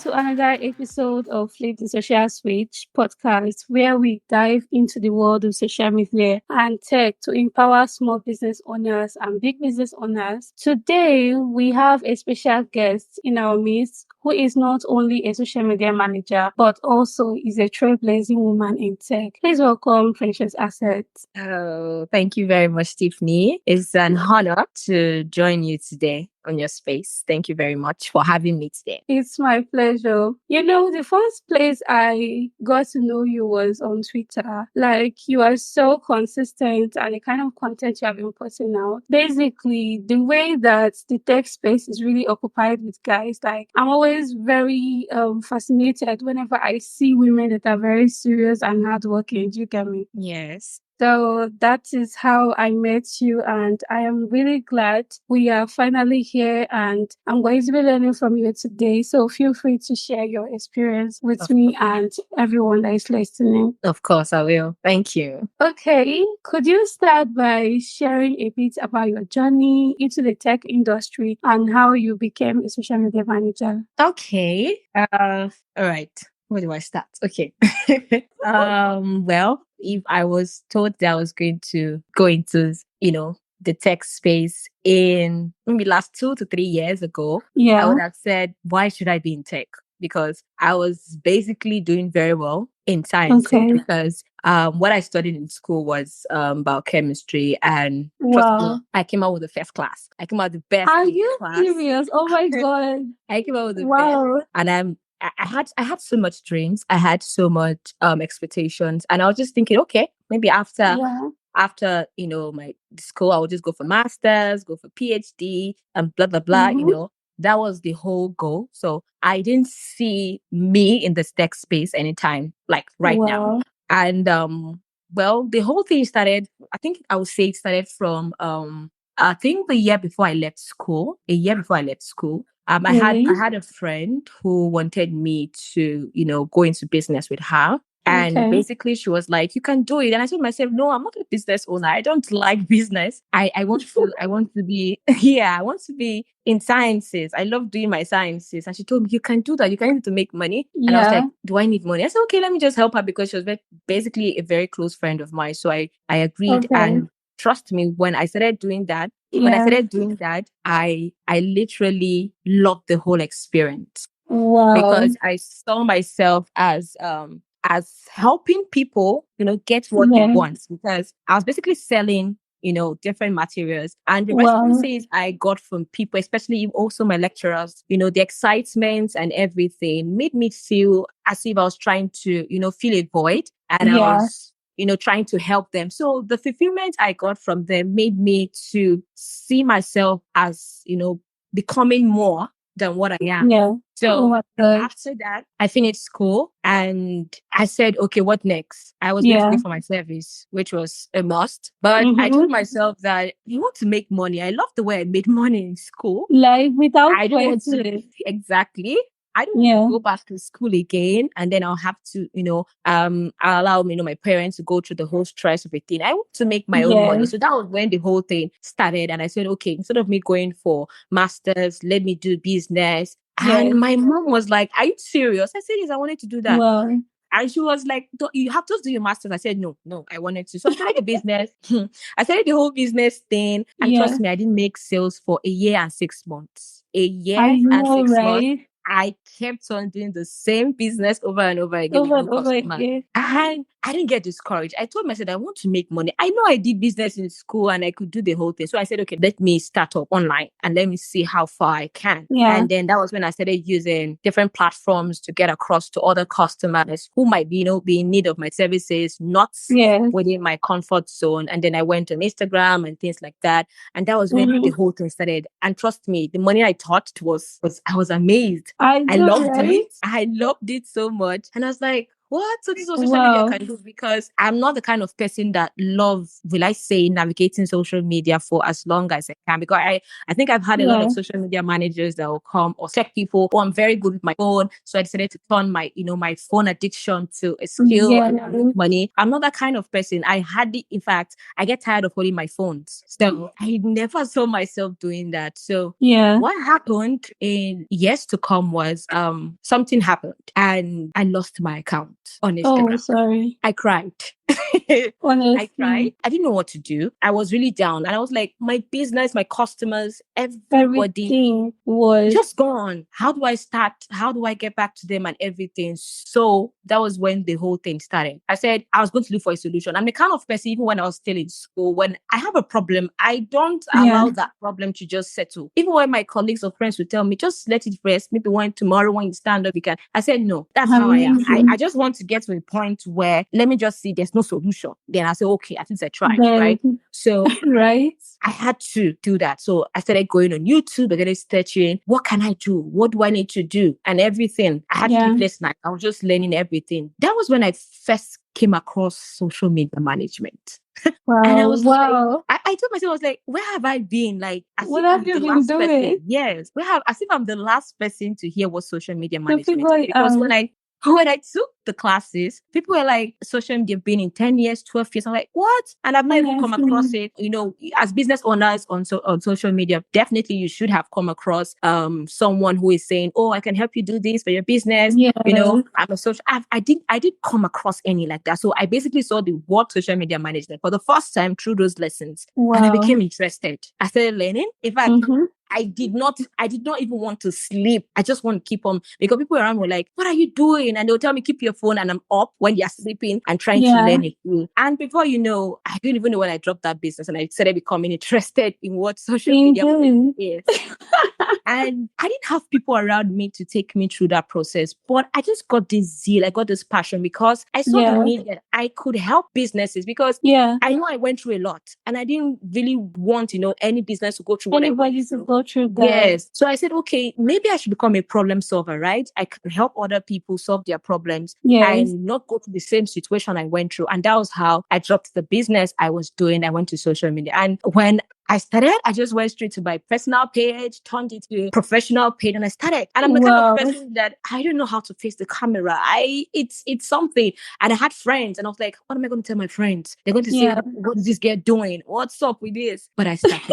to another episode of Flip the Social Switch podcast, where we dive into the world of social media and tech to empower small business owners and big business owners. Today, we have a special guest in our midst who is not only a social media manager, but also is a trailblazing woman in tech. Please welcome Precious Assets. Oh, thank you very much, Tiffany. It's an honor to join you today on your space. Thank you very much for having me today. It's my pleasure. You know, the first place I got to know you was on Twitter. Like, you are so consistent and the kind of content you have been putting out. Basically, the way that the tech space is really occupied with guys, like, I'm always very fascinated whenever I see women that are very serious and hardworking. Do you get me? Yes. So that is how I met you, and I am really glad we are finally here, and I'm going to be learning from you today. So feel free to share your experience with Of, me and everyone that is listening. of course, I will. Thank you. Okay, could you start by sharing a bit about your journey into the tech industry and how you became a social media manager? Okay. All right. Where do I start? Okay. Well, if I was told that I was going to go into, the tech space in maybe last 2 to 3 years ago, I Yeah. would have said, why should I be in tech? Because I was basically doing very well in sciences Okay. because what I studied in school was biochemistry, and trust me, Wow. I came out with the first class. I came out the best Are in the you class. serious? Oh my God. I came out with the best, Wow. and I had so much dreams. I had so much expectations, and I was just thinking, okay, maybe after Yeah. my school, I would just go for masters, go for PhD, and blah blah blah. Mm-hmm. That was the whole goal. So I didn't see me in the tech space anytime like right now. Wow. And well, the whole thing started. I think I would say it started from I think the year before I left school. A year before I left school. I had Really? I had a friend who wanted me to, go into business with her. And Okay. basically she was like, you can do it. And I told myself, no, I'm not a business owner. I don't like business. I want to be, yeah, I want to be in sciences. I love doing my sciences. And she told me, you can do that. You can need to make money. And I was Yeah. like, do I need money? I said, okay, let me just help her, because she was basically a very close friend of mine. So I agreed. Okay. And trust me, when I started doing that, Yeah. I literally loved the whole experience, Wow. because I saw myself as helping people, get what they Yeah. want, because I was basically selling, different materials, and the Wow. responses I got from people, especially also my lecturers, the excitement and everything made me feel as if I was trying to, fill a void, and I Yeah. was, trying to help them. So the fulfillment I got from them made me to see myself as, becoming more than what I am. Yeah. Oh So my God. after that, I finished school and I said, okay, what next? I was going to Yeah. go for my service, which was a must. But I told Mm-hmm. myself that I want to make money. I love the way I made money in school. Like without I don't want to sweating. exactly. I don't want Yeah. to go back to school again, and then I'll have to, I'll allow my parents to go through the whole stress of a thing. I want to make my own Yeah. money. So that was when the whole thing started. And I said, okay, instead of me going for masters, let me do business. Yeah. And my mom was like, are you serious? I said, yes, I wanted to do that. Wow. And she was like, you have to do your masters. I said, no, I wanted to. So I started the business. I started the whole business thing. And Yeah. trust me, I didn't make sales for a year and 6 months. A year I and know, 6 months. right? I kept on doing the same business over and over again with Over new and over customers. again. And I didn't get discouraged. I told myself I want to make money. I know I did business in school and I could do the whole thing. So I said, okay, let me start up online and let me see how far I can. Yeah. And then that was when I started using different platforms to get across to other customers who might be in need of my services, not Yeah. within my comfort zone. And then I went on Instagram and things like that. And that was when the Mm-hmm. whole thing started. And trust me, the money I touched was I was amazed. I I know, loved right? it. I loved it so much. And I was like, what? So this is what social media Wow. can do, because I'm not the kind of person that love, will I say, navigating social media for as long as I can. Because I think I've had a lot Yeah. of social media managers that will come, or tech people, oh, I'm very good with my phone. So I decided to turn my, my phone addiction to a skill Yeah. and make money. I'm not that kind of person. I hardly, in fact, I get tired of holding my phones. So I never saw myself doing that. So Yeah. what happened in years to come was something happened and I lost my account on Oh, Instagram. sorry. I cried. I cried. Honestly, I didn't know what to do. I was really down. And I was like, my business, my customers, everybody everything was. just gone. How do I start? How do I get back to them and everything? So that was when the whole thing started. I said I was going to look for a solution. I'm the kind of person, even when I was still in school, when I have a problem, I don't Yeah. allow that problem to just settle. Even when my colleagues or friends would tell me, just let it rest. Maybe tomorrow when you stand up, you can. I said, no, that's how I am. I Amazing. just want to get to a point where let me just see there's no solution. Then I say, okay, at least I tried, Then, right? So right? I had to do that. So I started going on YouTube, I started searching, what can I do? What do I need to do? And everything. I had Yeah. sleepless nights. I was just learning everything. That was when I first came across social media management. And I Wow. was like, Wow. I told myself, I was like, where have I been? Like, as What if have I'm you the been last doing person. Yes. As if I'm the last person to hear what social media to management figure is. it Because out? when I took the classes, people were like, social media been in 10 years, 12 years. I'm like, what? And I've not even come across Honestly. it. As business owners on social media, definitely you should have come across someone who is saying, oh, I can help you do this for your business. Yeah. I'm a social. I did come across any like that. So I basically saw the word social media management for the first time through those lessons, and I Wow. became interested. I started learning. In fact, Mm-hmm. I did not even want to sleep. I just want to keep on, because people around were like, what are you doing? And they'll tell me, keep your phone. And I'm up when they're sleeping and trying to Yeah. learn it. And before you know, I didn't even know when I dropped that business and I started becoming interested in what social media Indeed. is. And I didn't have people around me to take me through that process, but I just got this zeal. I got this passion because I saw the Yeah. need that I could help businesses, because Yeah. I know I went through a lot and I didn't really want, any business to go through what I went Anybody to through. go through that. Yes. So I said, okay, maybe I should become a problem solver, right? I can help other people solve their problems Yes. and not go through the same situation I went through. And that was how I dropped the business I was doing. I went to social media. And when I started, I just went straight to my personal page, turned it to professional page, and I started. And I'm the kind of Wow. person that I don't know how to face the camera. It's something. And I had friends, and I was like, what am I going to tell my friends? They're going to say, Yeah. what is this girl doing? What's up with this? But I started.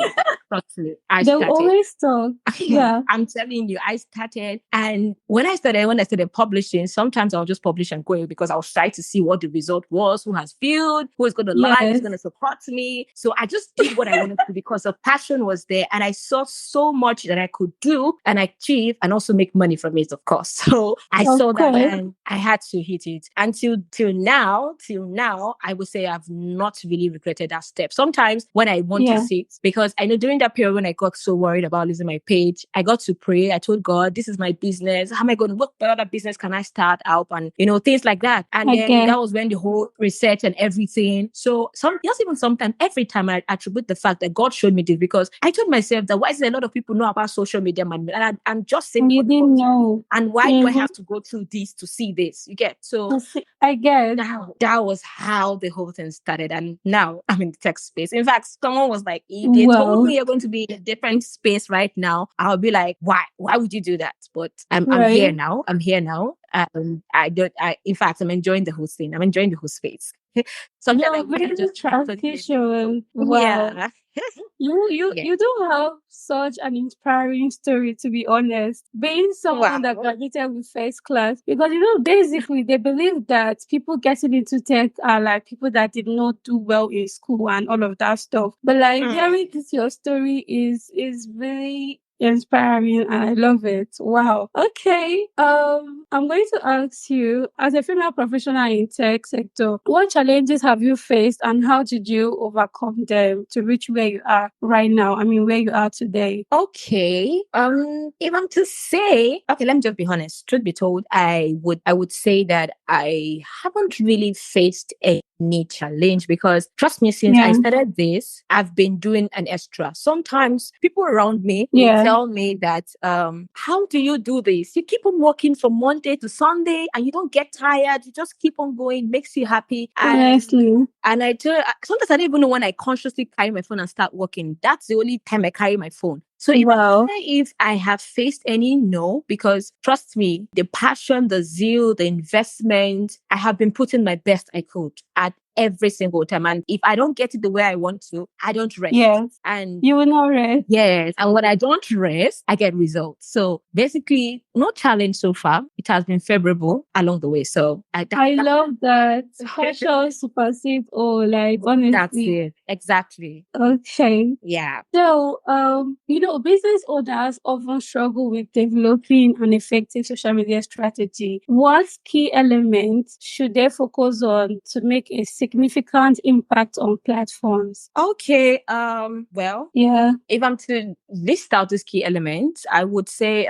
Trust me, I They'll started. always talk. Yeah. I'm telling you, I started. And when I started publishing, sometimes I'll just publish and go, because I was trying to see what the result was, who has viewed, who is going to like, who's Yes. going to support me. So I just did what I wanted to, because the passion was there. And I saw so much that I could do and achieve and also make money from it, of course. So I Of saw that course. and I had to hit it. Until till now, I would say I've not really regretted that step. Sometimes when I want to Yeah. sit, because I know during that period when I got so worried about losing my page, I got to pray. I told God, this is my business. How am I going to work? What other business can I start up? And, things like that. And I then guess. that was when the whole research and everything. So just even sometimes, every time I attribute the fact that God showed me this, because I told myself that why is there a lot of people know about social media management? And I'm just saying And it you for the didn't first time. know. And why do I Mm-hmm. have to go through this to see this? You get? So I guess. that was how the whole thing started. And now I'm in the tech space. In fact, someone was like, if they told Well, me you're going to be in a different space right now, I'll be like, why? Why would you do that? But I'm here right. now. I'm here now. In fact, I'm enjoying the whole thing. I'm enjoying the whole space. Sometimes I You're wish I very just started it. transition. Wow. Yeah. Yeah. You do have such an inspiring story, to be honest. Being someone that Wow. graduated with first class, because basically they believe that people getting into tech are like people that did not do well in school and all of that stuff. But like Mm. hearing this your story is really inspiring and I love it. Wow. Okay. I'm going to ask you, as a female professional in tech sector, what challenges have you faced and how did you overcome them to reach where you are right now? I mean, where you are today. Okay. If I'm to say, okay, let me just be honest. Truth be told, I would say that I haven't really faced any challenge, because trust me, since I Yeah. started this, I've been doing an extra. Sometimes people around me will Yeah. tell me that, how do you do this? You keep on working from Monday to Sunday and you don't get tired. You just keep on going, makes you happy. Honestly. And I tell sometimes I don't even know when I consciously carry my phone and start working. That's the only time I carry my phone. So Wow. if I have faced any no, because trust me, the passion, the zeal, the investment, I have been putting my best I could at every single time. And if I don't get it the way I want to, I don't rest. Yes. And You will not rest. yes, and when I don't rest, I get results. So basically, no challenge so far. It has been favorable along the way. So I love that. Passion supersedes all, like, honestly. That's it. Exactly. Okay. Yeah. So, business owners often struggle with developing an effective social media strategy. What key elements should they focus on to make a significant impact on platforms? Okay. Well, Yeah. if I'm to list out these key elements, I would say,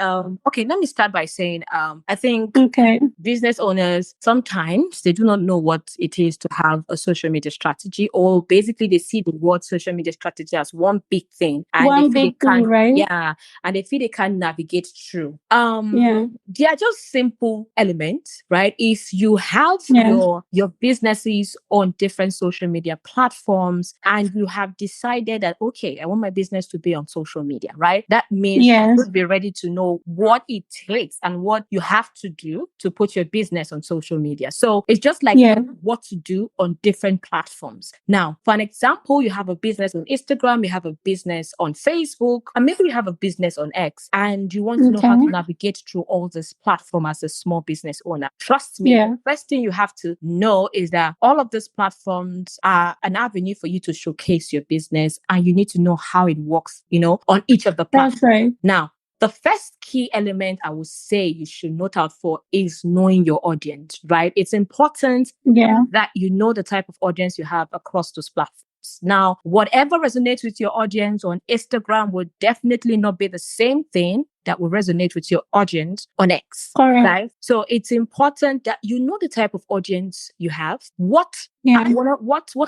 okay, let me start by saying, I think Okay. business owners, sometimes they do not know what it is to have a social media strategy, or basically they see the word social media strategy as one big thing and they One feel they big thing, can't, right? yeah, and they feel they can't navigate through. Yeah. They are just simple elements, right? If you have Yeah. your businesses on different social media platforms and you have decided that, okay, I want my business to be on social media, right? That means you Yes. should be ready to know what it takes and what you have to do to put your business on social media. So it's just like Yeah. what to do on different platforms. Now, for an example, you have a business on Instagram, you have a business on Facebook, and maybe you have a business on X, and you want to know how to Okay. navigate through all this platform as a small business owner. Trust me, Yeah. the first thing you have to know is that all of these platforms are an avenue for you to showcase your business, and you need to know how it works, on each of the platforms. That's right. Now, the first key element I would say you should note out for is knowing your audience, right? It's important Yeah. that you know the type of audience you have across those platforms. Now, whatever resonates with your audience on Instagram will definitely not be the same thing that will resonate with your audience on X. Correct. Right? So it's important that you know the type of audience you have, what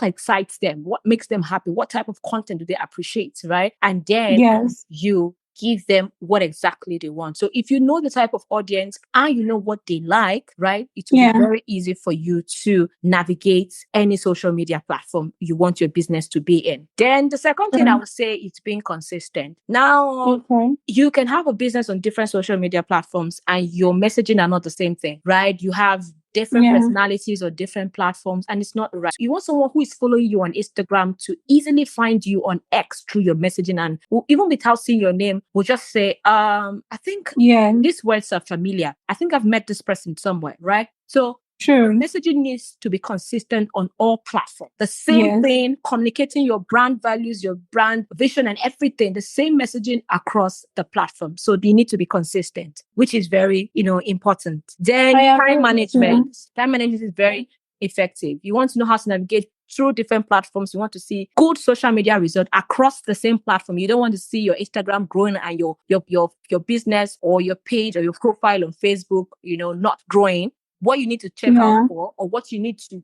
excites them, what makes them happy, what type of content do they appreciate, right? And then Yes. you give them what exactly they want. So if you know the type of audience and you know what they like, right, it will Yeah. be very easy for you to navigate any social media platform you want your business to be in. Then the second thing I would say is being consistent. Now, Okay. you can have a business on different social media platforms and your messaging are not the same thing, right? You have different personalities or different platforms, and it's not right. You want someone who is following you on Instagram to easily find you on X through your messaging, and even without seeing your name, will just say, I think these words are familiar. I think I've met this person somewhere, right? So True. messaging needs to be consistent on all platforms. The same thing, communicating your brand values, your brand vision, and everything, the same messaging across the platform. So they need to be consistent, which is very, important. Then time management. Time management is very effective. You want to know how to navigate through different platforms. You want to see good social media result across the same platform. You don't want to see your Instagram growing and your business or your page or your profile on Facebook, not growing. What you need to check out for, or what you need to,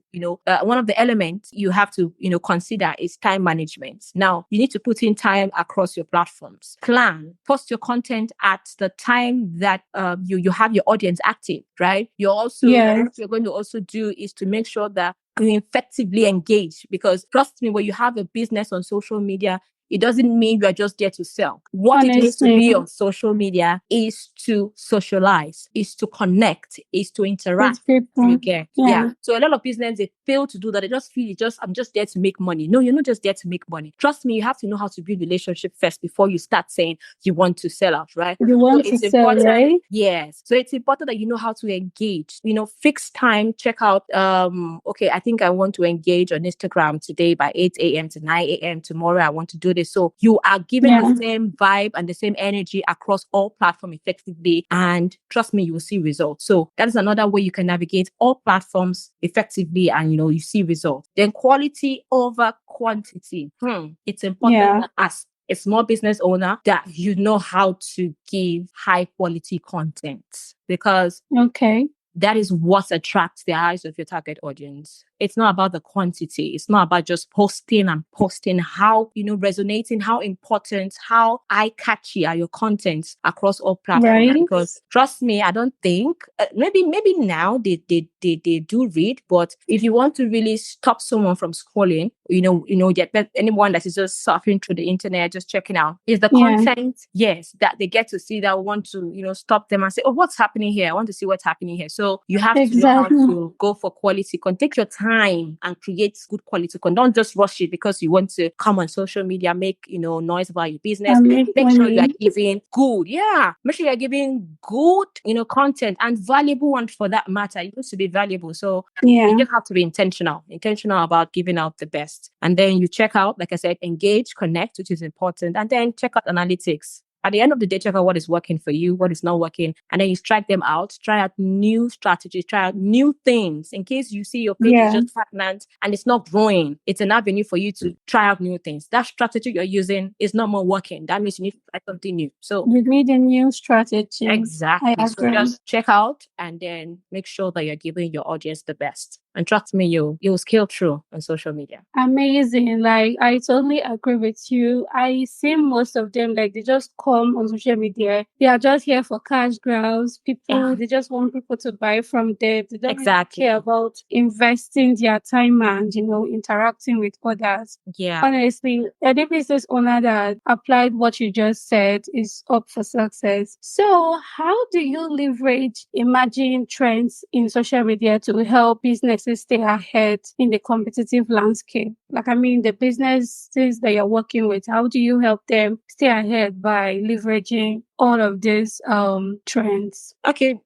one of the elements you have to, consider is time management. Now, you need to put in time across your platforms. Plan, post your content at the time that you have your audience active, right? You're also, what you're going to also do is to make sure that you effectively engage, because trust me, when you have a business on social media, it doesn't mean you are just there to sell. What it means to be on social media is to socialize, is to connect, is to interact. You get, yeah. So a lot of business, they fail to do that. They just feel I'm just there to make money. No, you're not just there to make money. Trust me, you have to know how to build relationship first before you start saying you want to sell out, right? You want to sell, right? Yes. So it's important that you know how to engage. Fix time, check out, okay, I think I want to engage on Instagram today by 8 a.m. to 9 a.m. Tomorrow I want to do this. So you are giving the same vibe and the same energy across all platforms effectively. And trust me, you will see results. So that is another way you can navigate all platforms effectively and, you see results. Then quality over quantity. It's important that as a small business owner that you know how to give high quality content, because that is what attracts the eyes of your target audience. It's not about the quantity. It's not about just posting and posting. How, resonating, how important, how eye catchy are your contents across all platforms. Right? Because trust me, I don't think, maybe now they do read, but if you want to really stop someone from scrolling, anyone that is just surfing through the internet, just checking out, is the Yeah, content, yes, that they get to see, that want to, stop them and say, oh, what's happening here? I want to see what's happening here. So you have to know how exactly. to go for quality content. Take your time and create good quality content. Don't just rush it because you want to come on social media, make, noise about your business. And make Make sure you are money. giving good. Yeah. Make sure you're giving good, content, and valuable one for that matter. It needs to be valuable. So you Yeah, just have to be intentional about giving out the best. And then you check out, like I said, engage, connect, which is important. And then check out analytics. At the end of the day, check out what is working for you, what is not working, and then you strike them out. Try out new strategies, try out new things. In case you see your page is yeah. just stagnant and it's not growing, it's an avenue for you to try out new things. That strategy you're using is not more working. That means you need to try something new. So You need a new strategy. I exactly. So agree. just check out and then make sure that you're giving your audience the best. And trust me, you'll scale through on social media. Amazing. Like, I totally agree with you. I see most of them, like, they just come on social media. They are just here for cash grabs. Yeah, They just want people to buy from them. They don't really exactly. care about investing their time and, interacting with others. Yeah. Honestly, any business owner that applied what you just said is up for success. So, how do you leverage emerging trends in social media to help businesses stay ahead in the competitive landscape? Like, I mean, the businesses that you're working with, how do you help them stay ahead by leveraging all of these trends? Okay.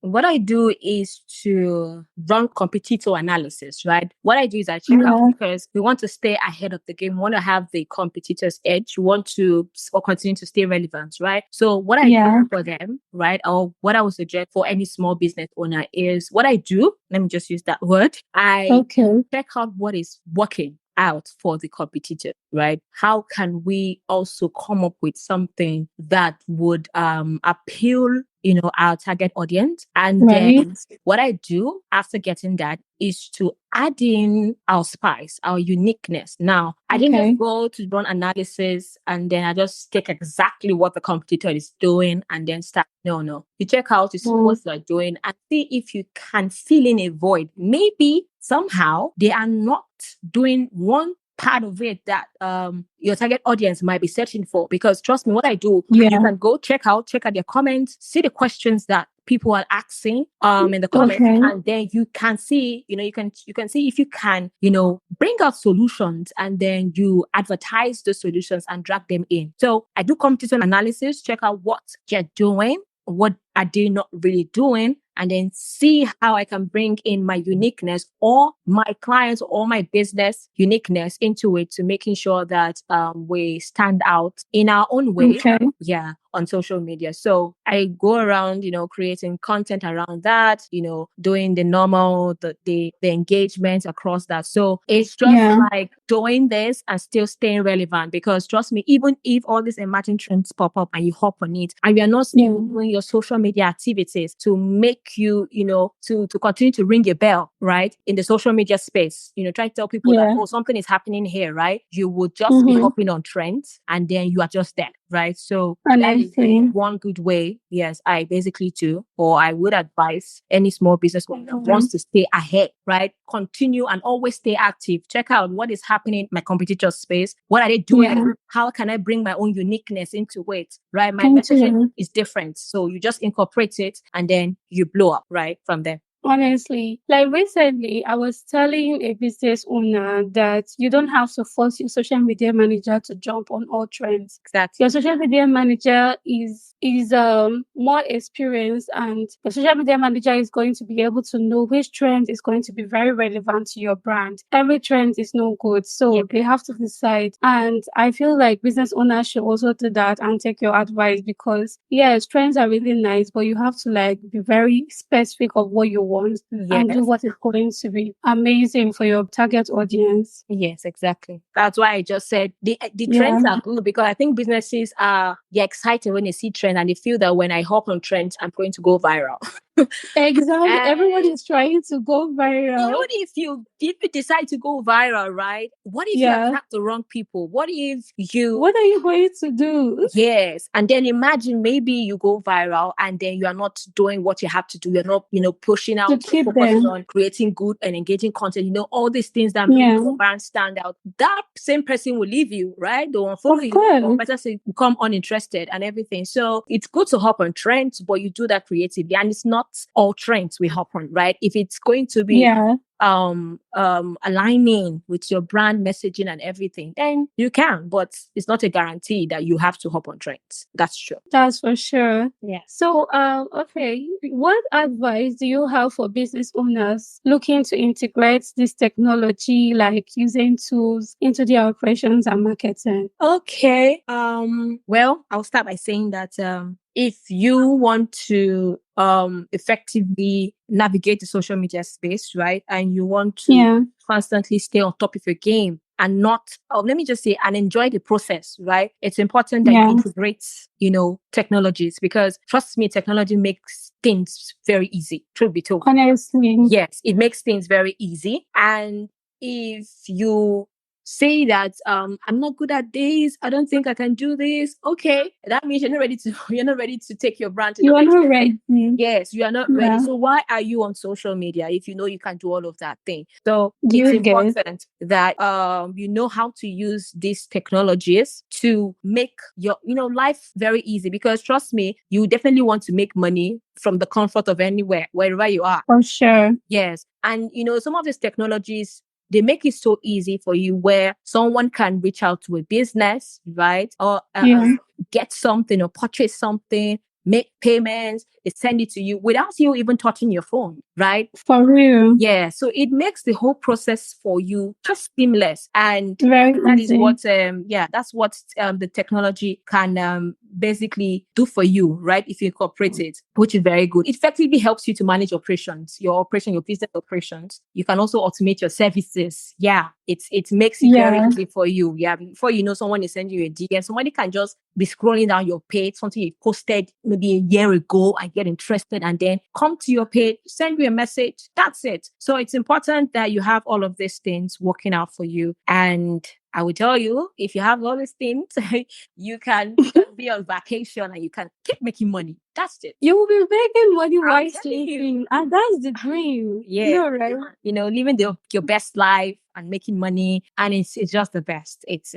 What I do is to run competitor analysis, right? What I do is I check out, Yeah, because we want to stay ahead of the game. We want to have the competitor's edge. We want to or continue to stay relevant, right? So what I do yeah, for them, right? Or what I would suggest for any small business owner is what I do. Let me just use that word. I okay, check out what is working out for the competitor, right? How can we also come up with something that would appeal, our target audience? And right, then what I do after getting that is to add in our spice, our uniqueness. Now, I didn't just okay, go to run analysis and then I just take exactly what the competitor is doing and then start. No, no. You check out, you see what mm, they're doing, and see if you can fill in a void. Maybe somehow they are not doing one part of it that your target audience might be searching for. Because trust me, what I do, you yeah, can go check out their comments, see the questions that people are asking in the comments, okay, and then you can see, you can see if you can, bring out solutions, and then you advertise the solutions and drag them in. So I do competition analysis, check out what you're doing, what are they not really doing, and then see how I can bring in my uniqueness or my clients or my business uniqueness into it, to making sure that we stand out in our own way. okay, Yeah, on social media. So I go around, creating content around that, doing the normal, the engagement across that. So it's just yeah, like doing this and still staying relevant, because trust me, even if all these emerging trends pop up and you hop on it and you're not yeah, doing your social media activities to make you, to continue to ring a bell, right? In the social media space, try to tell people that, yeah, oh, something is happening here, right? You would just be mm-hmm. hopping on trends and then you are just there, right? So that is Honestly, one good way. Yes, I basically do, or I would advise any small business owner that wants to stay ahead, right? Continue and always stay active. Check out what is happening in my competitor space. What are they doing? yeah, How can I bring my own uniqueness into it, right? My into messaging it. is different. So you just incorporate it and then you blow up, right? From there. Honestly, like recently, I was telling a business owner that you don't have to force your social media manager to jump on all trends. Your Exactly. social media manager is more experienced, and the social media manager is going to be able to know which trend is going to be very relevant to your brand. Every trend is no good, Yeah. so they have to decide. And I feel like business owners should also do that and take your advice, because yes, trends are really nice, but you have to like be very specific of what you want and do Yes. what is going to be amazing for your target audience. Yes, exactly. That's why I just said the Yeah. trends are good, because I think businesses are, they're excited when they see trends and they feel that when I hop on trends, I'm going to go viral. Exactly. Everyone And is trying to go even viral. if you decide to go viral, right? What if you Yeah. attract the wrong people? What if you What are you going to do Yes. And then imagine maybe you go viral and then you are not doing what you have to do. You're not, pushing to out or keep focusing them? on creating good and engaging content, all these things that make Yeah, your brand stand out. That same person will leave you, right? They won't follow of you, or course. better say, become uninterested and everything. So it's good to hop on trends, but you do that creatively. And it's not all trends we hop on, right? If it's going to be Yeah, aligning with your brand messaging and everything, then you can, but it's not a guarantee that you have to hop on trends. That's true. that's for sure. Yeah. So, okay, what advice do you have for business owners looking to integrate this technology, like using tools into their operations and marketing? Okay. Well, I'll start by saying that if you want to effectively navigate the social media space, right, and you want to Yeah, constantly stay on top of your game and not, let me just say, and enjoy the process, right? It's important that you yeah, integrate, technologies, because trust me, technology makes things very easy. Truth be told. honestly, Yes, it makes things very easy. And if you say that I'm not good at this, I don't think I can do this, okay, that means you're not ready to you're not ready to take your brand to the you are next not level. ready. Yes, you are not ready. Yeah, So why are you on social media if you know you can do all of that thing? So it's you get. important that you know how to use these technologies to make your life very easy, because trust me, you definitely want to make money from the comfort of anywhere, wherever you are. For sure. Yes. And some of these technologies, they make it so easy for you where someone can reach out to a business, right? Or Yeah, get something or purchase something, make payments, they send it to you without you even touching your phone, right? for real. Yeah, so it makes the whole process for you just seamless, and Very that is easy. what that's what the technology can basically do for you, right? If you incorporate it, which is very good. It effectively helps you to manage operations, your business operations. You can also automate your services. Yeah, it makes it very Yeah, easy for you. Yeah, before you know, someone is sending you a DM, somebody can just be scrolling down your page, something you posted maybe a year ago, and get interested, and then come to your page, send you a message. That's it. So it's important that you have all of these things working out for you. And I will tell you, if you have all these things, you can be on vacation and you can keep making money. That's it. you will be making money I'm while telling you. sleeping, and that's the dream. Yeah. No, right? Living your best life and making money, and it's just the best. It's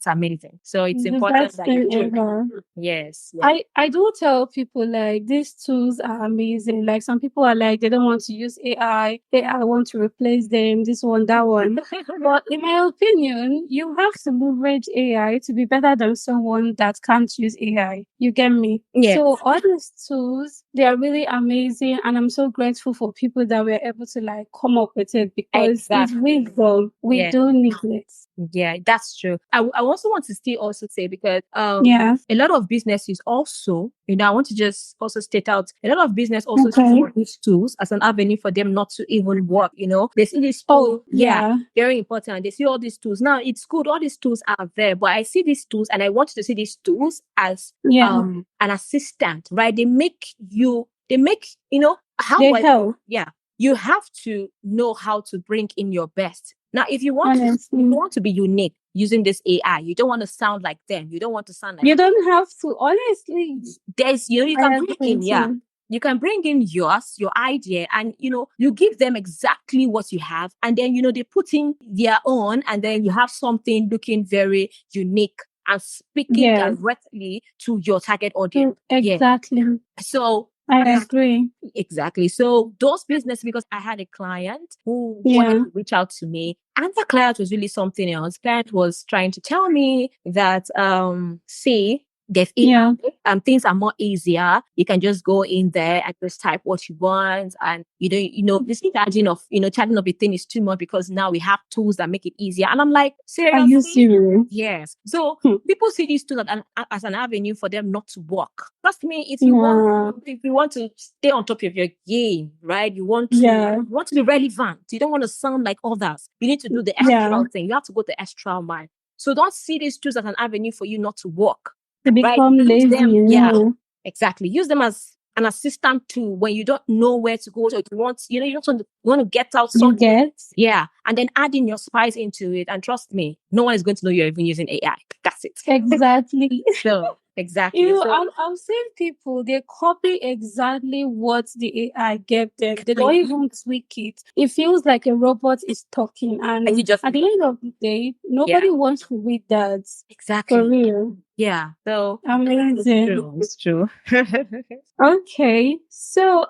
amazing. So it's The important best that you thing do. ever. Yes. Yes. I do tell people like these tools are amazing. Like some people are like they don't want to use AI. AI want to replace them. This one, that one. But in my opinion, you have to leverage AI to be better than someone that can't use AI. You get me? Yes. So all these tools, they are really amazing, and I'm so grateful for people that were able to like come up with it because it's Exactly. wisdom. We Yeah. do need it. Yeah, that's true. I also want to still also say, because Yeah. a lot of businesses also, I want to just also state out, a lot of business also see Okay. all these tools as an avenue for them not to even work. They see this Oh, tool, yeah, yeah. very important. They see all these tools. Now it's good, all these tools are there, but I see these tools and I want you to see these tools as Yeah. an assistant, right? They make how They do I help, yeah, you have to know how to bring in your best. Now, if you honestly. want to be unique using this AI, you don't want to sound like them. You don't want to sound like You don't have to, honestly. there's you I can bring agree in, with yeah. you. You can bring in your idea, and you give them exactly what you have, and then they put in their own, and then you have something looking very unique and speaking Yes, directly to your target audience. Yeah. exactly. So I agree. exactly. So those business, because I had a client who wanted Yeah, to reach out to me, and the client was really something else. Client was trying to tell me that see, there's yeah, AI, things are more easier. You can just go in there and just type what you want, and this charging of a thing is too much, because now we have tools that make it easier. And I'm like, are you seriously? serious? Yes. So Hmm. people see these tools as an avenue for them not to work. Trust me, Nah, if you want to stay on top of your game, right? yeah, You want to be relevant. You don't want to sound like others. You need to do the yeah, extra thing. You have to go the extra mile. So don't see these tools as an avenue for you not to work, to right? become Use lazy, them, yeah, no. exactly. Use them as an assistant tool when you don't know where to go, or you want, you just want to get out You something. get? Yeah. And then adding your spice into it. And trust me, no one is going to know you're even using AI. That's it. Exactly. So, exactly. You know, So, I'm seeing people, they copy exactly what the AI gave them. They don't even tweak it. It feels like a robot is talking. and you And just, at the end of the day, yeah, nobody wants to read that. For exactly. real. Yeah. So, it's Amazing. true. It's true. Okay. So,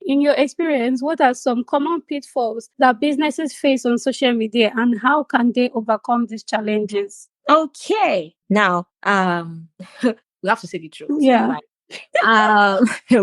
in your experience, what are some common pitfalls that businesses face on social media, and how can they overcome these challenges? Okay. Now, we have to say the truth. Yeah. Right?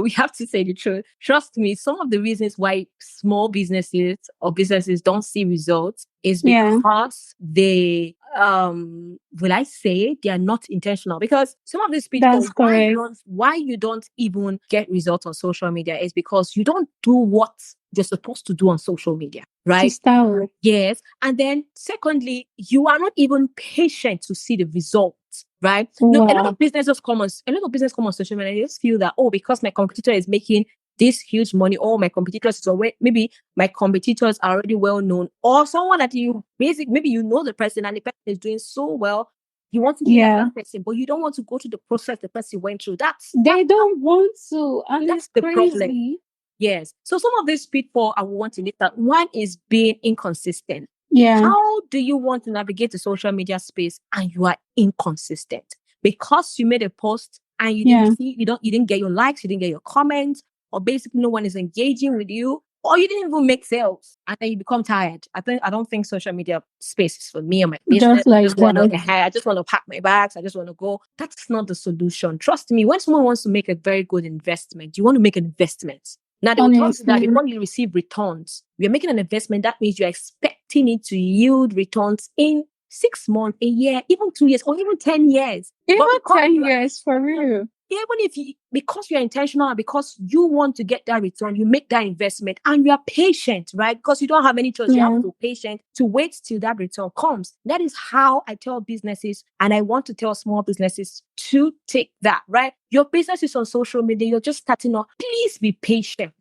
We have to say the truth. Trust me, some of the reasons why small businesses or businesses don't see results is Yeah. because they, will I say, they are not intentional. Because some of these people, That's correct. why you don't even get results on social media is because you don't do what you're supposed to do on social media, To right? start with. Yes. And then secondly, you are not even patient to see the results, right? No, a lot Wow. of businesses come on, social media, they just feel that, oh, because my competitor is making this huge money, or my competitors is already, maybe my competitors are already well known, or someone that you maybe you know the person and the person is doing so well. You want to be like Yeah. that person, but you don't want to go through the process the person went through. They don't want to, and That's it's the problem. crazy. Yes. So some of these pitfall I want to look at. One is being inconsistent. Yeah. How do you want to navigate the social media space and you are inconsistent? Because you made a post and you Yeah. didn't see, you didn't get your likes, you didn't get your comments, or basically no one is engaging with you, or you didn't even make sales, and then you become tired. I don't think social media space is for me or my business. Just like that. I just want to pack my bags. I just want to go. That's not the solution. Trust me, when someone wants to make a very good investment, you want to make an investment. Now, they will tell you that Honestly. before you receive returns, you're making an investment. That means you're expecting it to yield returns in 6 months, a year, even 2 years, or even 10 years. Even But because 10 years, for real. even if you, because you're intentional and because you want to get that return, you make that investment and you are patient, right? Because you don't have any choice. You Yeah. have to be patient to wait till that return comes. That is how I tell businesses, and I want to tell small businesses to take that, right? Your business is on social media, you're just starting off. Please be patient.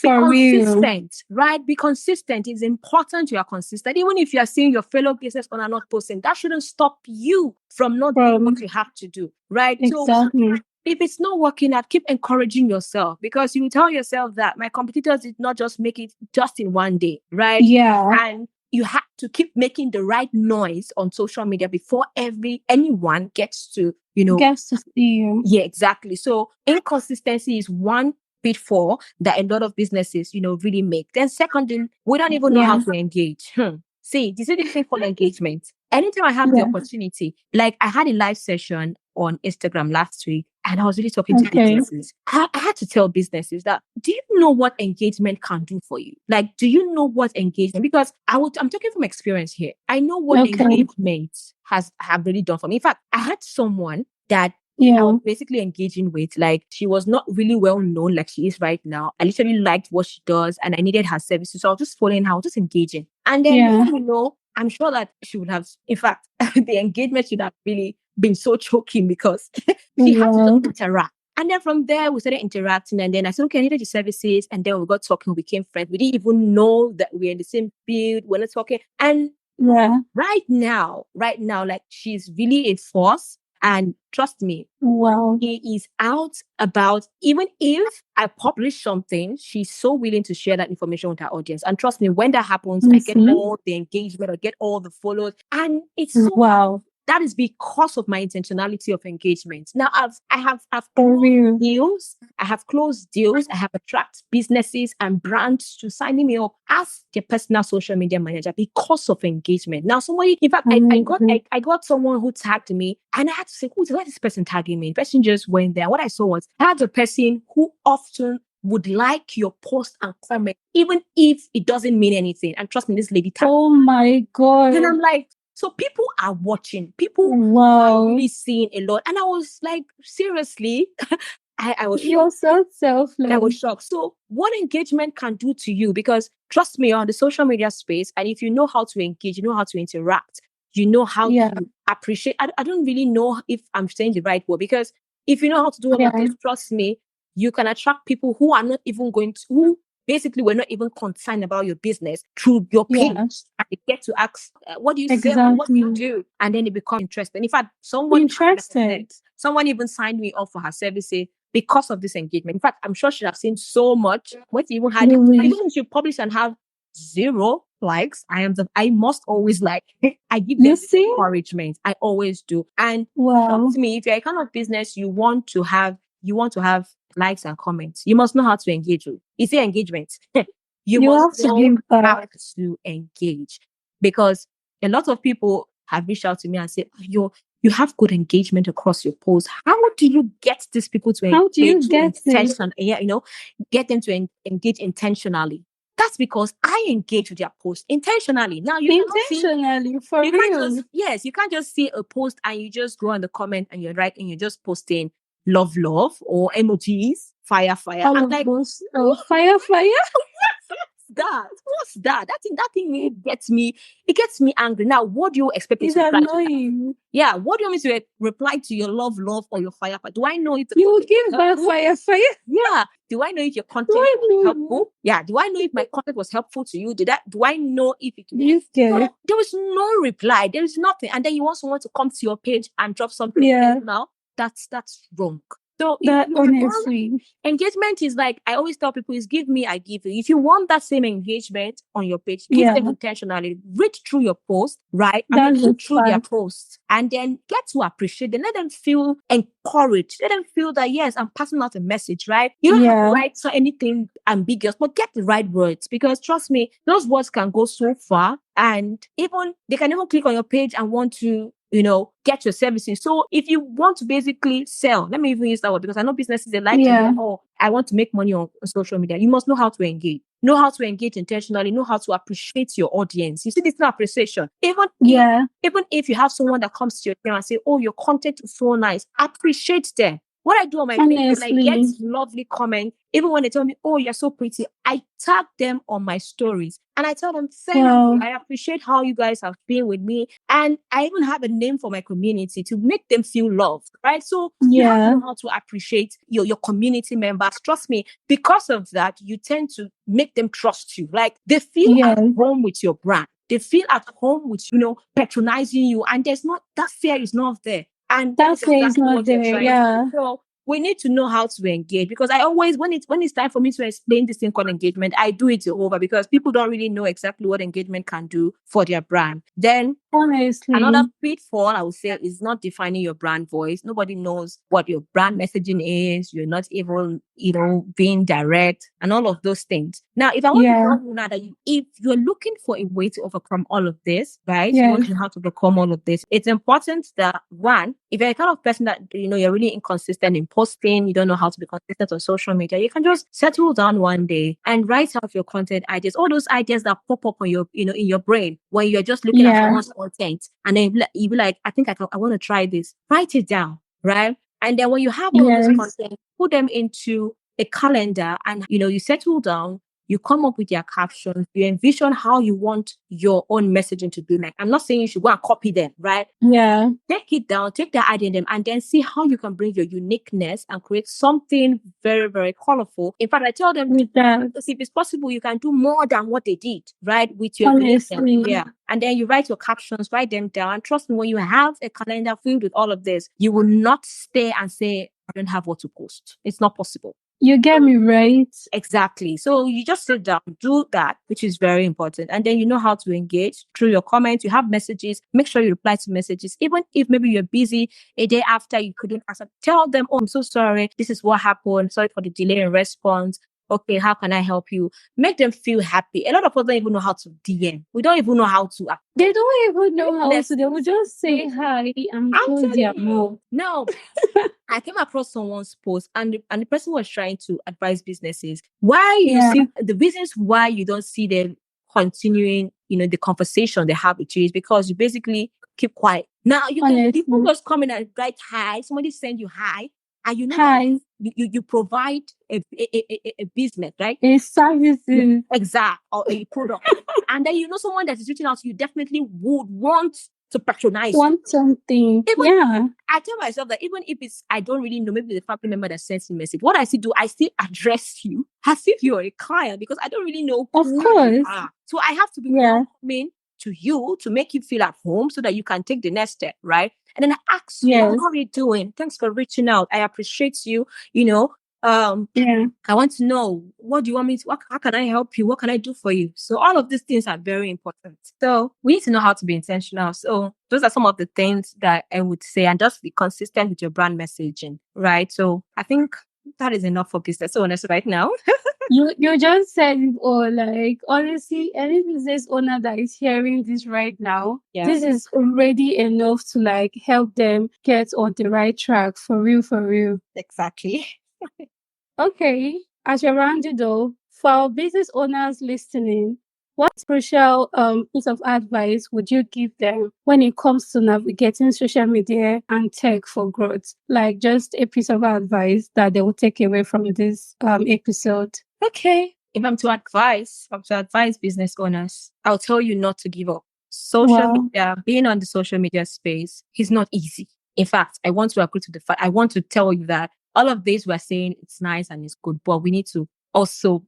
Be For real. consistent, right? Be consistent. It's important you are consistent. Even if you are seeing your fellow business owner not posting, that shouldn't stop you from not doing what you have to do, right? So Exactly. if it's not working out, keep encouraging yourself, because you tell yourself that my competitors did not just make it just in one day, right? Yeah. And you have to keep making the right noise on social media before anyone gets to, Gets to see you. yeah, exactly. So inconsistency is one pitfall that a lot of businesses, really make. Then secondly, we don't even know how Yeah. to engage. See, this is the thing for engagement. Anytime I have the Yeah. opportunity, like I had a live session on Instagram last week, and I was really talking to Okay. businesses. I had to tell businesses that, do you know what engagement can do for you? Like, do you know what engagement? Because I'm talking from experience here. I know what Okay. engagement have really done for me. In fact, I had someone that I Yeah. was basically engaging with. Like, she was not really well known like she is right now. I literally liked what she does and I needed her services. So I was just following her, I was just engaging. And then Yeah. before you know, I'm sure that she would have, in fact, the engagement should have really been so choking because she had to Wow. just interact. And then from there, we started interacting. And then I said, okay, I needed your services. And then we got talking, we became friends. We didn't even know that we're in the same field. We're not talking. And Yeah. right now, like, she's really a force. And trust me, Wow. he is out about, even if I publish something, she's so willing to share that information with her audience. And trust me, when that happens, I get all the engagement, I get all the follows. And it's so, Wow. that is because of my intentionality of engagement. Now I've For closed real. deals. I have closed deals. I have attracted businesses and brands to signing me up as their personal social media manager because of engagement. Now, somebody, in fact, I got someone who tagged me, and I had to say, why is this person tagging me? The person just went there. What I saw was, I had a person who often would like your post and comment, even if it doesn't mean anything. And trust me, this lady tagged. Oh my God. And I'm like, so people are watching. People Wow. are really seeing a lot. And I was like, seriously, I was shocked. You're so selfless. I was shocked. So what engagement can do to you, because trust me, on the social media space, and if you know how to engage, you know how to interact, you know how Yeah. to appreciate. I don't really know if I'm saying the right word, because if you know how to do all of Yeah. this, trust me, you can attract people who are not even going to, who basically were not even concerned about your business through your page. Yes. And they get to ask, what do you sell? What do Exactly. you do? And then they become interested. In fact, someone Interested. even signed me up for her services because of this engagement. In fact, I'm sure she have seen so much. What even had, Really? even if you publish and have 0 likes, I must always like. I give them You this see? encouragement. I always do. And Wow. trust me, if you're a kind of business you want to have likes and comments, you must know how to engage with. It's the engagement. You You must have to know give how back. to engage, because a lot of people have reached out to me and said, you have good engagement across your posts. How do you get these people to How do you engage get it? get them to engage intentionally? That's because I engage with their post intentionally. Now you cannot see, Intentionally, for you can't real. just, yes, you can't just see a post and you just go on the comment and you're right and you're just posting love or emojis, fire. All I'm of like, those. Oh, fire. that thing really gets me. It gets me angry. Now, what do you expect me It's to reply to that? annoying. Yeah, what do you want me to reply to your love or your fire? Do I know if the You will content is give back helpful? fire. Yeah. Do I know if your Do content I was know? helpful? Yeah. Do I know if my content was helpful to you? Do I know if it was? You So get? there was no reply. There is nothing. And then you want someone to come to your page and drop something Yeah. now. That's wrong. So if That you want honestly. engagement, is like, I always tell people, is give me, I give you. If you want that same engagement on your page, give Yeah. them intentionally. Read through your post, right? That's Read the through their fact. posts and then get to appreciate them. Let them feel encouraged. Let them feel that, yes, I'm passing out a message, right? You don't have to Yeah. write anything ambiguous, but get the right words, because trust me, those words can go so far, and even they can even click on your page and want to, get your services. So if you want to basically sell, let me even use that word, because I know businesses, they like to Yeah. hear, oh, I want to make money on social media. You must know how to engage. Know how to engage intentionally. Know how to appreciate your audience. You see, this is not appreciation. Yeah. Even if you have someone that comes to your channel and say, oh, your content is so nice, appreciate them. What I do on my page, when I get Honestly. lovely comments, even when they tell me, oh, you're so pretty, I tag them on my stories and I tell them, thank Wow. you. I appreciate how you guys have been with me. And I even have a name for my community to make them feel loved, right? So you have to Yeah. know how to appreciate your community members. Trust me, because of that, you tend to make them trust you. Like, they feel Yeah. at home with your brand. They feel at home with, patronizing you. And there's not, that fear is not there. And that is That fear is exactly not what you're there. trying to Yeah. do. So we need to know how to engage, because I always, when it's time for me to explain this thing called engagement, I do it over, because people don't really know exactly what engagement can do for their brand. Then Honestly. another pitfall, I would say, is not defining your brand voice. Nobody knows what your brand messaging is. You're not even, being direct and all of those things. Now, if I want to Yeah. tell you now that if you're looking for a way to overcome all of this, right? You Yeah. want to know how to overcome all of this. It's important that, one, if you're a kind of person that, you're really inconsistent in posting, you don't know how to be consistent on social media, you can just settle down one day and write out your content ideas, all those ideas that pop up on your, in your brain when you're just looking at Yeah. someone's content, and then you be like, I think I want to try this. Write it down, right? And then when you have all of this Yes. content, put them into a calendar, and you settle down. You come up with your captions. You envision how you want your own messaging to be like. I'm not saying you should go and copy them, right? Yeah. Take it down, take the idea in them, and then see how you can bring your uniqueness and create something very, very colorful. In fact, I tell them, With that. if it's possible, you can do more than what they did, right? With your uniqueness. Honestly. Yeah. And then you write your captions, write them down. And trust me, when you have a calendar filled with all of this, you will not stay and say, I don't have what to post. It's not possible. You get me right? Exactly. So you just sit down, do that, which is very important. And then you know how to engage through your comments. You have messages. Make sure you reply to messages. Even if maybe you're busy a day after, you couldn't answer, tell them, oh, I'm so sorry. This is what happened. Sorry for the delay in response. Okay, how can I help you? Make them feel happy. A lot of us don't even know how to DM. We don't even know how to. They don't even know how Let's- to. They will just say hi and I'm close telling their you. mouth. No, I came across someone's post, and the person was trying to advise businesses why you Yeah. see the reasons why you don't see them continuing, the conversation they have with you is because you basically keep quiet. Now people Honestly. just come in and write hi. Somebody send you hi, and you know that Hi. you provide a business, right? It's services. Exact, or a product. And then someone that is reaching out to you definitely would want to patronize you. Want something. Even Yeah. I tell myself that even if it's I don't really know, maybe the family member that sends me a message, what I still do, I still address you as if you're a client because I don't really know Of who you course. are. So I have to be Yeah. welcoming to you to make you feel at home so that you can take the next step, right? And then I ask you, Yes. how are you doing? Thanks for reaching out. I appreciate you. You know, Yeah. I want to know, what do you want me to, how can I help you? What can I do for you? So all of these things are very important. So we need to know how to be intentional. So those are some of the things that I would say, and just be consistent with your brand messaging, right? So I think that is enough for business owners right now. You just said it all. Like, honestly, any business owner that is hearing this right now, Yeah. this is already enough to like help them get on the right track, for real, for real. Exactly. Okay, as you're rounded though, for our business owners listening, what crucial piece of advice would you give them when it comes to navigating social media and tech for growth? Like, just a piece of advice that they will take away from this episode. Okay. If I'm to advise business owners, I'll tell you not to give up. Social Wow. media, being on the social media space is not easy. In fact, I want to agree to the fact, I want to tell you that all of this we're saying it's nice and it's good, but we need to also,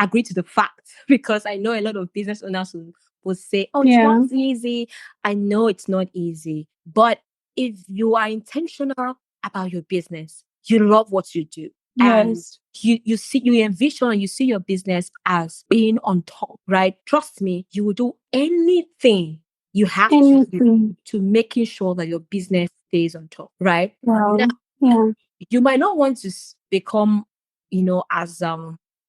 agree to the fact because I know a lot of business owners will say, oh, it's not Yeah. easy. I know it's not easy, but if you are intentional about your business, you love what you do, and Yes. you envision and you see your business as being on top, right? Trust me, you will do anything you have to do Anything. to making sure that your business stays on top, right? Wow. Now, Yeah. you might not want to become, as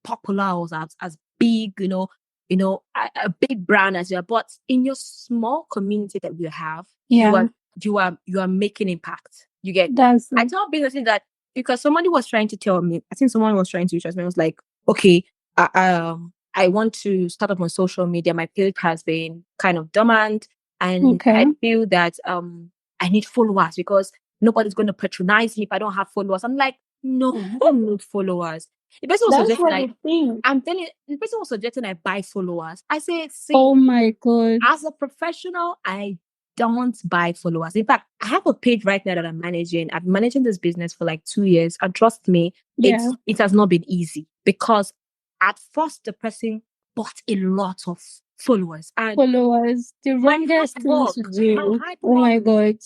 popular or as big, a big brand as you are, but in your small community that you have, Yeah. you are making impact. You get. That's I it. tell businesses that because somebody was trying to tell me, I think someone was trying to reach us. I was like, okay, I want to start up on social media. My page has been kind of dormant, and Okay. I feel that I need followers because nobody's going to patronize me if I don't have followers. I'm like, no, I don't need followers. The person was That's suggesting what I think. I'm telling you, the person was suggesting I buy followers. I say, see, Oh my God. as a professional, I don't buy followers. In fact, I have a page right now that I'm managing. I've been managing this business for like 2 years. And trust me, Yeah. it has not been easy because at first the person bought a lot of followers. And Followers. The my wrongest hard thing to work, my do. hard Oh work. my God.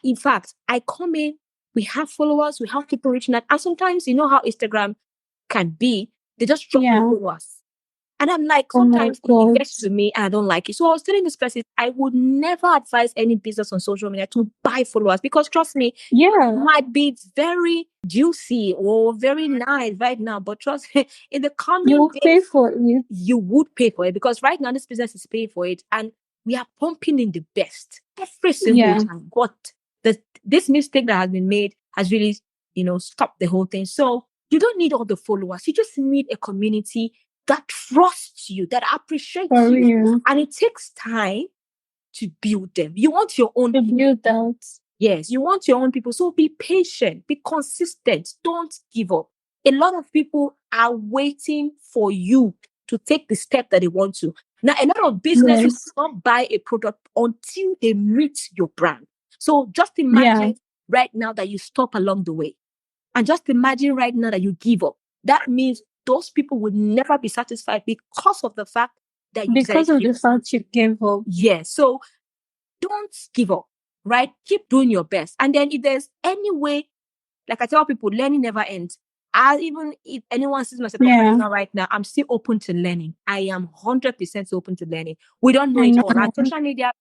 In fact, I come in, we have followers, we have people reaching out. And sometimes you know how Instagram can be, they just drop the Yeah. followers. And I'm like, Oh my sometimes it God. gets to me and I don't like it. So I was telling this person, I would never advise any business on social media to buy followers because trust me, Yeah. might be very juicy or very nice right now, but trust me, in the You coming will pay days, for it. you would pay for it because right now this business is paying for it and we are pumping in the best every single Yeah. time. But this mistake that has been made has really, stopped the whole thing. So you don't need all the followers. You just need a community that trusts you, that appreciates For you. real. And it takes time to build them. You want your own To people. build out. Yes, you want your own people. So be patient, be consistent, don't give up. A lot of people are waiting for you to take the step that they want to. Now, a lot of businesses Yes. do not buy a product until they meet your brand. So just Yeah. imagine right now that you stop along the way. And just imagine right now that you give up. That means those people will never be satisfied because of the fact that you decided Because to of give the up. fact you gave up. Yes. So don't give up, right? Keep doing your best. And then if there's any way, like I tell people, learning never ends. Even if anyone sees me as a Yeah. professional right now, I'm still open to learning. I am 100% open to learning. We don't know I it know. all. And social media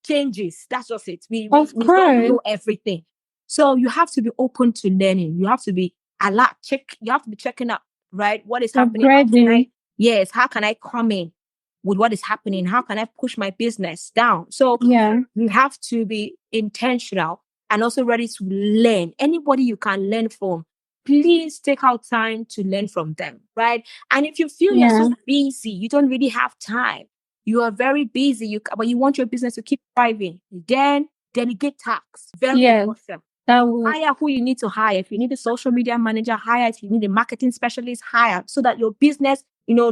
changes. That's just it. Of We don't course. know everything. So you have to be open to learning. You have to be alert. You have to be checking up, right? What is happening? Upgrading. Yes, how can I come in with what is happening? How can I push my business down? So Yeah. you have to be intentional and also ready to learn. Anybody you can learn from, please take out time to learn from them, right? And if you feel you're Yeah. so busy, you don't really have time, you are very busy, but you want your business to keep thriving, then delegate tasks. Very Yes. important. That would. Hire who you need to hire. If you need a social media manager, hire. If you need a marketing specialist, hire so that your business,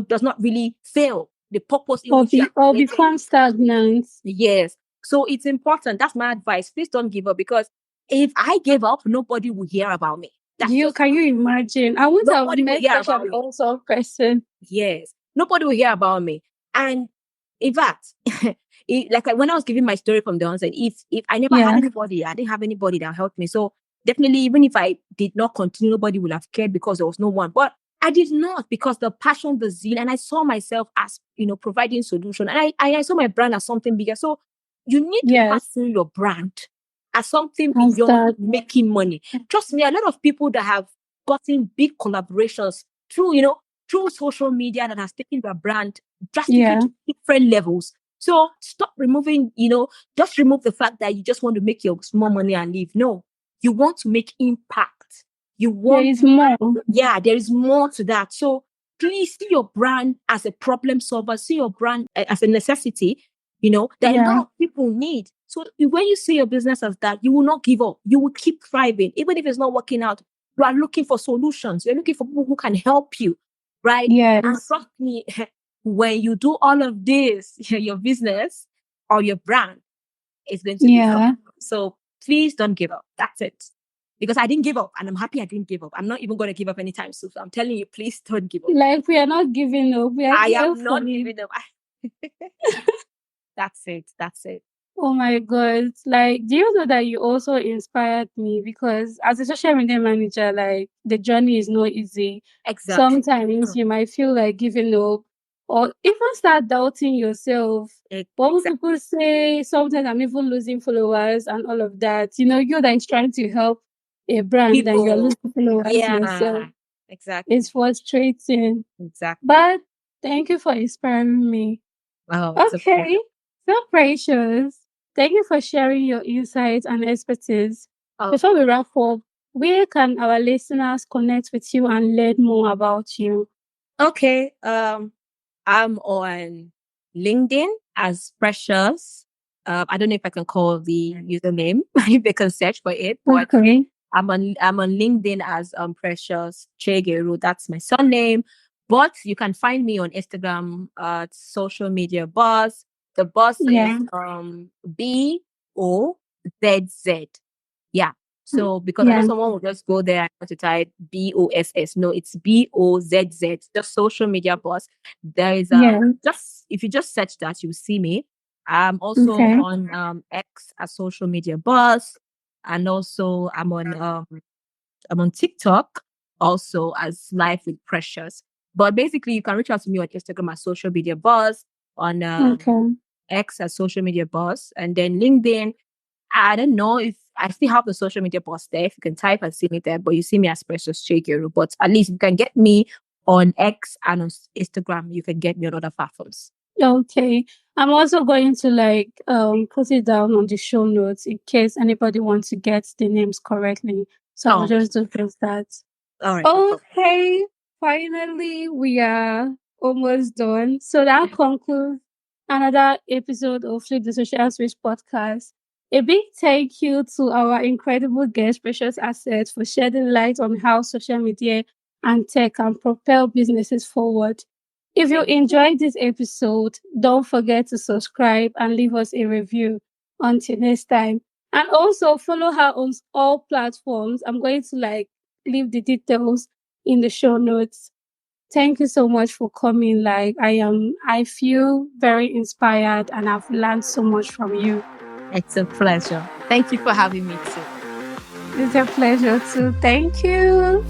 does not really fail the purpose in which you are Or created. become stagnant. Yes. So it's important. That's my advice. Please don't give up, because if I gave up, nobody will hear about me. That's You just can you imagine? I would have nobody will met hear such about an me. awesome person. Yes. Nobody will hear about me. And in fact, when I was giving my story from the onset, if I never had Yeah. anybody, I didn't have anybody that helped me. So definitely, even if I did not continue, nobody would have cared because there was no one. But I did not, because the passion, the zeal, and I saw myself as, providing solution. And I saw my brand as something bigger. So you need to Yes. pursue your brand as something How's beyond that? making money. Trust me, a lot of people that have gotten big collaborations through, through social media, that has taken their brand drastically Yeah. to different levels. So stop removing, just remove the fact that you just want to make your small money and leave. No, you want to make impact. You There want, is more. yeah, there is more to that. So please see your brand as a problem solver, see your brand as a necessity, that a lot Yeah. of people need. So when you see your business as that, you will not give up. You will keep thriving. Even if it's not working out, you are looking for solutions. You're looking for people who can help you, right? And Yes. trust me, when you do all of this, your business or your brand is going to be fun. Yeah. So please don't give up. That's it. Because I didn't give up, and I'm happy I didn't give up. I'm not even going to give up anytime soon. So I'm telling you, please don't give up. Like we are not giving up. We are I here am for not it. giving up. That's it. That's it. Oh my God. Like, do you know that you also inspired me? Because as a social media manager, like the journey is not easy. Exactly. Sometimes you might feel like giving up or even start doubting yourself. What would Exactly. people say? Sometimes I'm even losing followers and all of that. You know, you're that is trying to help a brand and you're People. losing followers yourself. Yeah. Exactly. It's frustrating. Exactly. But thank you for inspiring me. Oh, it's a pleasure. Okay, so precious. Thank you for sharing your insights and expertise. Oh, Before we wrap up, where can our listeners connect with you and learn more about you? okay. I'm on LinkedIn as Precious. I don't know if I can call the username if they can search for it, but Okay, I'm on LinkedIn as Precious Chiegeiro. That's my surname. But you can find me on Instagram at social media boss. The boss is yeah, BOZZ. Yeah. So because I know yeah, someone will just go there and want to type BOSS. No, it's BOZZ. Just social media boss. There is yeah. just if you just search that, you'll see me. I'm also Okay, on X as social media boss, and also I'm on TikTok also as Life with Precious. But basically, you can reach out to me on Instagram as social media boss, on okay. X as social media boss, and then LinkedIn. I don't know if I still have the social media boss there. If you can type and see me there, but you see me as Precious Chiegeiro. But at least you can get me on X and on Instagram. You can get me on other platforms. Okay. I'm also going to like put it down on the show notes in case anybody wants to get the names correctly. So I'll Oh, just do just that. all right, no problem. Okay, finally, we are almost done. So that concludes another episode of Flip the Social Switch podcast. A big thank you to our incredible guest, Precious Asset, for shedding light on how social media and tech can propel businesses forward. If you enjoyed this episode, don't forget to subscribe and leave us a review. Until next time. And also follow her on all platforms. I'm going to like leave the details in the show notes. Thank you so much for coming. Like I feel very inspired and I've learned so much from you. It's a pleasure. Thank you for having me too. It's a pleasure too. Thank you.